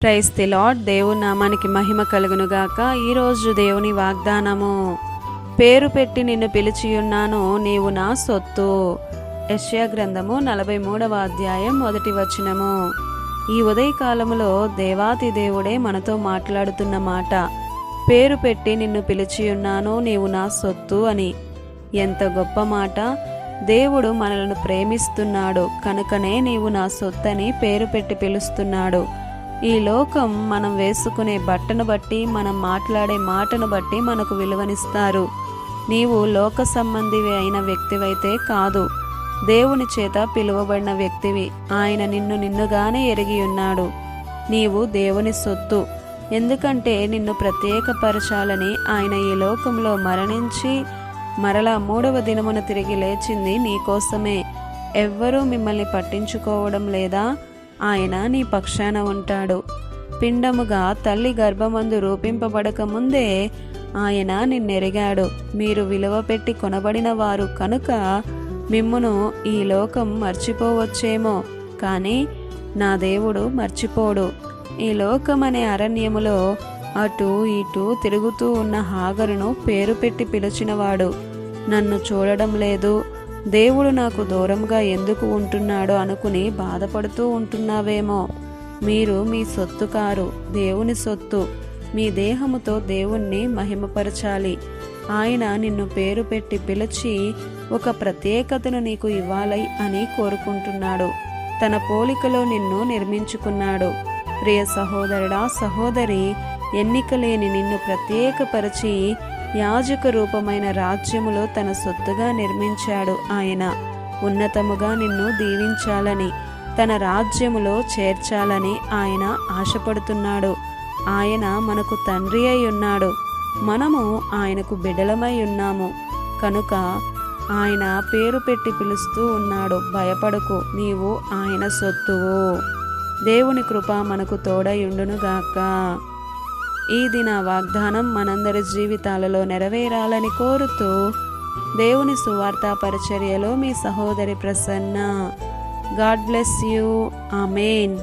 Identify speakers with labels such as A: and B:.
A: Praise the lord. దేవుని నామానికి మహిమ కలుగునుగాక. ఈరోజు దేవుని వాగ్దానము, పేరు పెట్టి నిన్ను పిలిచియున్నాను, నీవు నా సొత్తు. యెషయా గ్రంథము 43వ అధ్యాయం 1వ వచనము. ఈ ఉదయకాలములో దేవాతి దేవుడే మనతో మాట్లాడుతున్న మాట, పేరు పెట్టి నిన్ను పిలిచియున్నాను, నీవు నా సొత్తు అని. ఎంత గొప్ప మాట! దేవుడు మనలను ప్రేమిస్తున్నాడు కనుకనే నీవు నా సొత్తని పేరు పెట్టి పిలుస్తున్నాడు. ఈ లోకం మనం వేసుకునే బట్టను బట్టి, మనం మాట్లాడే మాటను బట్టి మనకు విలువనిస్తారు. నీవు లోక సంబంధివి అయిన వ్యక్తివైతే కాదు, దేవుని చేత పిలువబడిన వ్యక్తివి. ఆయన నిన్నుగానే ఎరిగి ఉన్నాడు. నీవు దేవుని సొత్తు. ఎందుకంటే నిన్ను ప్రత్యేకపరచాలని ఆయన ఈ లోకంలో మరణించి మరలా 3వ దినమున తిరిగి లేచింది నీకోసమే. ఎవ్వరూ మిమ్మల్ని పట్టించుకోవడం లేదా? ఆయన నీ పక్షాన ఉంటాడు. పిండముగా తల్లి గర్భమందు రూపింపబడక ముందే ఆయన నిన్నెరిగాడు. మీరు విలువ పెట్టి కొనబడిన వారు కనుక మిమ్మును ఈ లోకం మర్చిపోవచ్చేమో, కానీ నా దేవుడు మర్చిపోడు. ఈ లోకమనే అరణ్యములో అటు ఇటు తిరుగుతూ ఉన్న హాగరును పేరు పెట్టి పిలిచినవాడు నన్ను చూడడం లేదు, దేవుడు నాకు దూరంగా ఎందుకు ఉంటున్నాడో అనుకుని బాధపడుతూ ఉంటున్నావేమో. మీరు మీ సొత్తు కారు, దేవుని సొత్తు. మీ దేహముతో దేవుణ్ణి మహిమపరచాలి. ఆయన నిన్ను పేరు పెట్టి పిలిచి ఒక ప్రత్యేకతను నీకు ఇవ్వాలి అని కోరుకుంటున్నాడు. తన పోలికలో నిన్ను నిర్మించుకున్నాడు. ప్రియ సహోదరుడా, సహోదరి, ఎన్నిక లేని నిన్ను ప్రత్యేకపరిచి యాజక రూపమైన రాజ్యములో తన సొత్తుగా నిర్మించాడు. ఆయన ఉన్నతముగా నిన్ను దీవించాలని, తన రాజ్యములో చేర్చాలని ఆయన ఆశపడుతున్నాడు. ఆయన మనకు తండ్రి అయి ఉన్నాడు, మనము ఆయనకు బిడ్డలమై ఉన్నాము. కనుక ఆయన పేరు పెట్టి పిలుస్తూ ఉన్నాడు, భయపడకు, నీవు ఆయన సొత్తువు. దేవుని కృప మనకు తోడయుండునుగాక. ఈ దిన వాగ్దానం మనందరి జీవితాలలో నెరవేరాలని కోరుతూ దేవుని సువార్తా పరిచర్యలో మీ సహోదరి Prasanna. God bless you. Amen.